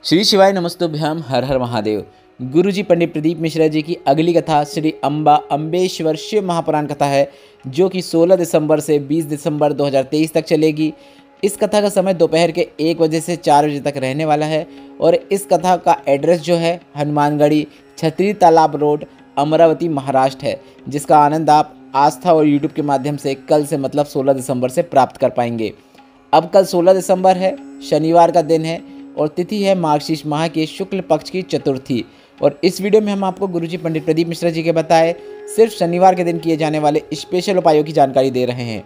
श्री शिवाय नमस्तुभ्याम। हर हर महादेव। गुरुजी पंडित प्रदीप मिश्रा जी की अगली कथा श्री अम्बा अम्बेश्वर शिव महापुराण कथा है, जो कि 16 दिसंबर से 20 दिसंबर 2023 तक चलेगी। इस कथा का समय दोपहर के 1 बजे से 4 बजे तक रहने वाला है और इस कथा का एड्रेस जो है हनुमानगढ़ी, छतरी तालाब रोड, अमरावती, महाराष्ट्र है, जिसका आनंद आप आस्था और यूट्यूब के माध्यम से कल से मतलब 16 दिसंबर से प्राप्त कर पाएंगे। अब कल 16 दिसंबर है, शनिवार का दिन है और तिथि है मार्गशीर्ष माह के शुक्ल पक्ष की चतुर्थी। और इस वीडियो में हम आपको गुरुजी पंडित प्रदीप मिश्रा जी के बताए सिर्फ शनिवार के दिन किए जाने वाले स्पेशल उपायों की जानकारी दे रहे हैं।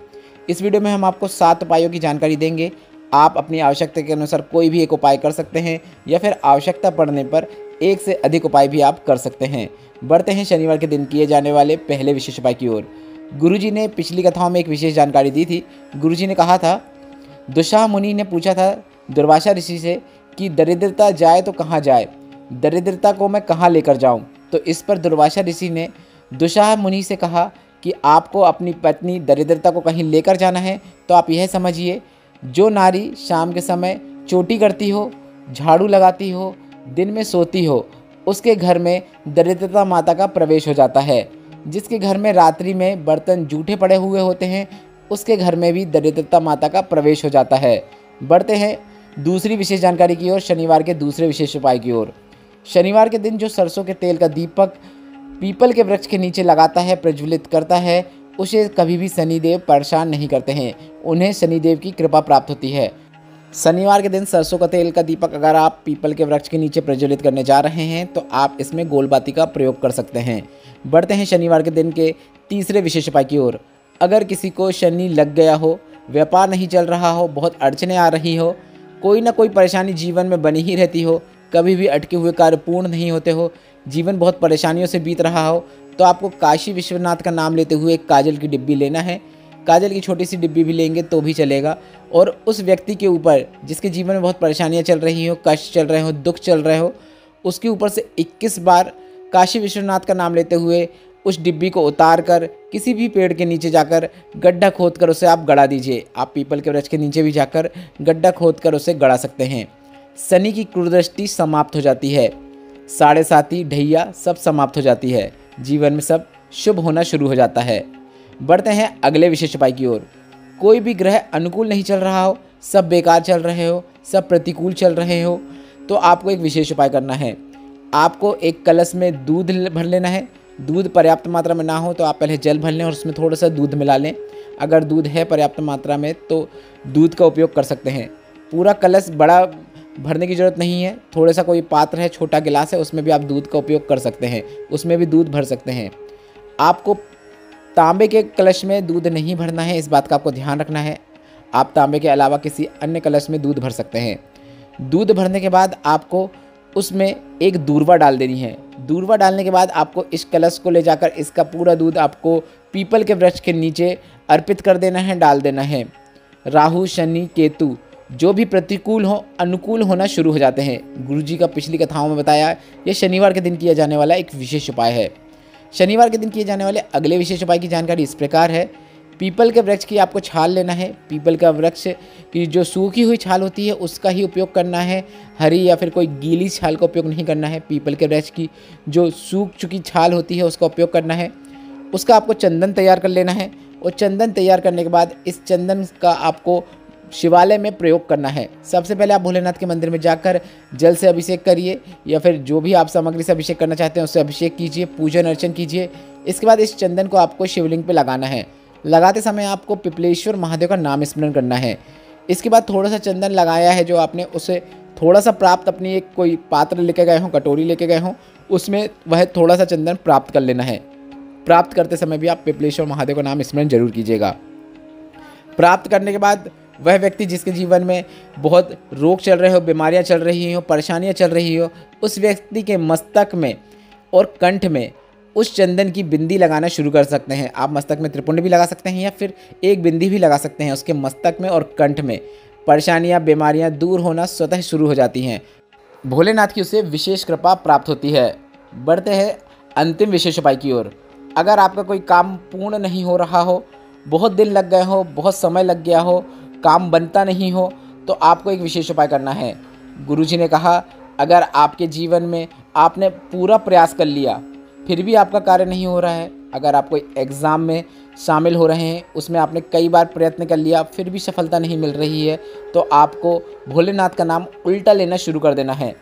इस वीडियो में हम आपको 7 उपायों की जानकारी देंगे। आप अपनी आवश्यकता के अनुसार कोई भी एक उपाय कर सकते हैं या फिर आवश्यकता पड़ने पर एक से अधिक उपाय भी आप कर सकते हैं। बढ़ते हैं शनिवार के दिन किए जाने वाले पहले विशेष उपाय की ओर। गुरुजी ने पिछली कथाओं में एक विशेष जानकारी दी थी। गुरुजी ने कहा था, दुशाह मुनि ने पूछा था दुर्वासा ऋषि से कि दरिद्रता जाए तो कहाँ जाए, दरिद्रता को मैं कहाँ लेकर जाऊँ। तो इस पर दुर्वासा ऋषि ने दुशाह मुनि से कहा कि आपको अपनी पत्नी दरिद्रता को कहीं लेकर जाना है तो आप यह समझिए, जो नारी शाम के समय चोटी करती हो, झाड़ू लगाती हो, दिन में सोती हो, उसके घर में दरिद्रता माता का प्रवेश हो जाता है। जिसके घर में रात्रि में बर्तन जूठे पड़े हुए होते हैं, उसके घर में भी दरिद्रता माता का प्रवेश हो जाता है। बढ़ते हैं दूसरी विशेष जानकारी की ओर, शनिवार के दूसरे विशेष उपाय की ओर। शनिवार के दिन जो सरसों के तेल का दीपक पीपल के वृक्ष के नीचे लगाता है, प्रज्वलित करता है, उसे कभी भी शनिदेव परेशान नहीं करते हैं, उन्हें शनिदेव की कृपा प्राप्त होती है। शनिवार के दिन सरसों का तेल का दीपक अगर आप पीपल के वृक्ष के नीचे प्रज्वलित करने जा रहे हैं तो आप इसमें गोलबाती का प्रयोग कर सकते हैं। बढ़ते हैं शनिवार के दिन के तीसरे विशेष उपाय की ओर। अगर किसी को शनि लग गया हो, व्यापार नहीं चल रहा हो, बहुत अड़चने आ रही हो, कोई ना कोई परेशानी जीवन में बनी ही रहती हो, कभी भी अटके हुए कार्य पूर्ण नहीं होते हो, जीवन बहुत परेशानियों से बीत रहा हो, तो आपको काशी विश्वनाथ का नाम लेते हुए एक काजल की डिब्बी लेना है। काजल की छोटी सी डिब्बी भी लेंगे तो भी चलेगा। और उस व्यक्ति के ऊपर जिसके जीवन में बहुत परेशानियां चल रही हो, कष्ट चल रहे हो, दुख चल रहे हो, उसके ऊपर से 21 बार काशी विश्वनाथ का नाम लेते हुए उस डिब्बी को उतार कर किसी भी पेड़ के नीचे जाकर गड्ढा खोद कर उसे आप गड़ा दीजिए। आप पीपल के वृक्ष के नीचे भी जाकर गड्ढा खोद कर उसे गड़ा सकते हैं। शनि की कुदृष्टि समाप्त हो जाती है, 7.5 ढैया सब समाप्त हो जाती है, जीवन में सब शुभ होना शुरू हो जाता है। बढ़ते हैं अगले विशेष उपाय की ओर। कोई भी ग्रह अनुकूल नहीं चल रहा हो, सब बेकार चल रहे हो, सब प्रतिकूल चल रहे हो, तो आपको एक विशेष उपाय करना है। आपको एक कलश में दूध भर लेना है। दूध पर्याप्त मात्रा में ना हो तो आप पहले जल भर लें और उसमें थोड़ा सा दूध मिला लें। अगर दूध है पर्याप्त मात्रा में तो दूध का उपयोग कर सकते हैं। पूरा कलश बड़ा भरने की ज़रूरत नहीं है, थोड़ा सा कोई पात्र है, छोटा गिलास है, उसमें भी आप दूध का उपयोग कर सकते हैं, उसमें भी दूध भर सकते हैं। आपको तांबे के कलश में दूध नहीं भरना है, इस बात का आपको ध्यान रखना है। आप तांबे के अलावा किसी अन्य कलश में दूध भर सकते हैं। दूध भरने के बाद आपको उसमें एक दूर्वा डाल देनी है। दूर्वा डालने के बाद आपको इस कलश को ले जाकर इसका पूरा दूध आपको पीपल के वृक्ष के नीचे अर्पित कर देना है, डाल देना है। राहु, शनि, केतु जो भी प्रतिकूल हो, अनुकूल होना शुरू हो जाते हैं। गुरुजी का पिछली कथाओं में बताया, यह शनिवार के दिन किया जाने वाला एक विशेष उपाय है। शनिवार के दिन किए जाने वाले अगले विशेष उपाय की जानकारी इस प्रकार है। पीपल के वृक्ष की आपको छाल लेना है। पीपल का वृक्ष की जो सूखी हुई छाल होती है उसका ही उपयोग करना है, हरी या फिर कोई गीली छाल का उपयोग नहीं करना है। पीपल के वृक्ष की जो सूख चुकी छाल होती है उसका उपयोग करना है। उसका आपको चंदन तैयार कर लेना है और चंदन तैयार करने के बाद इस चंदन का आपको शिवालय में प्रयोग करना है। सबसे पहले आप भोलेनाथ के मंदिर में जाकर जल से अभिषेक करिए या फिर जो भी आप सामग्री से अभिषेक करना चाहते हैं उससे अभिषेक कीजिए, पूजन अर्चन कीजिए। इसके बाद इस चंदन को आपको शिवलिंग पे लगाना है। लगाते समय आपको पिपलेश्वर महादेव का नाम स्मरण करना है। इसके बाद थोड़ा सा चंदन लगाया है जो आपने, उसे थोड़ा सा प्राप्त अपनी एक कोई पात्र लेके गए हों, कटोरी लेके गए हों, उसमें वह थोड़ा सा चंदन प्राप्त कर लेना है। प्राप्त करते समय भी आप पिपलेश्वर महादेव का नाम स्मरण जरूर कीजिएगा। प्राप्त करने के बाद वह व्यक्ति जिसके जीवन में बहुत रोग चल रहे हो, बीमारियां चल रही हो, परेशानियां चल रही हो, उस व्यक्ति के मस्तक में और कंठ में उस चंदन की बिंदी लगाना शुरू कर सकते हैं। आप मस्तक में त्रिपुंड भी लगा सकते हैं या फिर एक बिंदी भी लगा सकते हैं। उसके मस्तक में और कंठ में परेशानियां, बीमारियां दूर होना स्वतः शुरू हो जाती हैं। भोलेनाथ की उसे विशेष कृपा प्राप्त होती है। बढ़ते हैं अंतिम विशेष उपाय की ओर। अगर आपका कोई काम पूर्ण नहीं हो रहा हो, बहुत दिन लग गए हो, बहुत समय लग गया हो, काम बनता नहीं हो, तो आपको एक विशेष उपाय करना है। गुरुजी ने कहा अगर आपके जीवन में आपने पूरा प्रयास कर लिया फिर भी आपका कार्य नहीं हो रहा है, अगर आप कोई एग्ज़ाम में शामिल हो रहे हैं, उसमें आपने कई बार प्रयत्न कर लिया फिर भी सफलता नहीं मिल रही है, तो आपको भोलेनाथ का नाम उल्टा लेना शुरू कर देना है।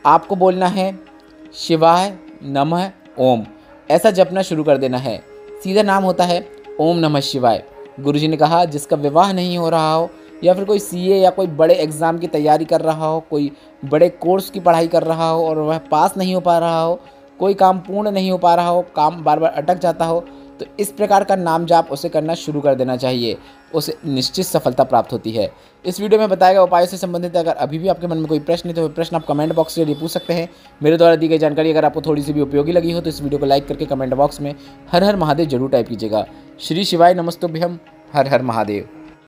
आपको बोलना है शिवाय नमः ओम, ऐसा जपना शुरू कर देना है। सीधा नाम होता है ओम नमः शिवाय। गुरुजी ने कहा जिसका विवाह नहीं हो रहा हो, या फिर कोई सीए या कोई बड़े एग्ज़ाम की तैयारी कर रहा हो, कोई बड़े कोर्स की पढ़ाई कर रहा हो और वह पास नहीं हो पा रहा हो, कोई काम पूर्ण नहीं हो पा रहा हो, काम बार बार अटक जाता हो, तो इस प्रकार का नाम जाप उसे करना शुरू कर देना चाहिए, उसे निश्चित सफलता प्राप्त होती है। इस वीडियो में बताए गए उपायों से संबंधित अगर अभी भी आपके मन में कोई प्रश्न है तो वह प्रश्न आप कमेंट बॉक्स से पूछ सकते हैं। मेरे द्वारा दी गई जानकारी अगर आपको थोड़ी सी भी उपयोगी लगी हो तो इस वीडियो को लाइक करके कमेंट बॉक्स में हर हर महादेव जरूर टाइप कीजिएगा। श्री शिवाय नमस्तुभ्यम। हर हर महादेव।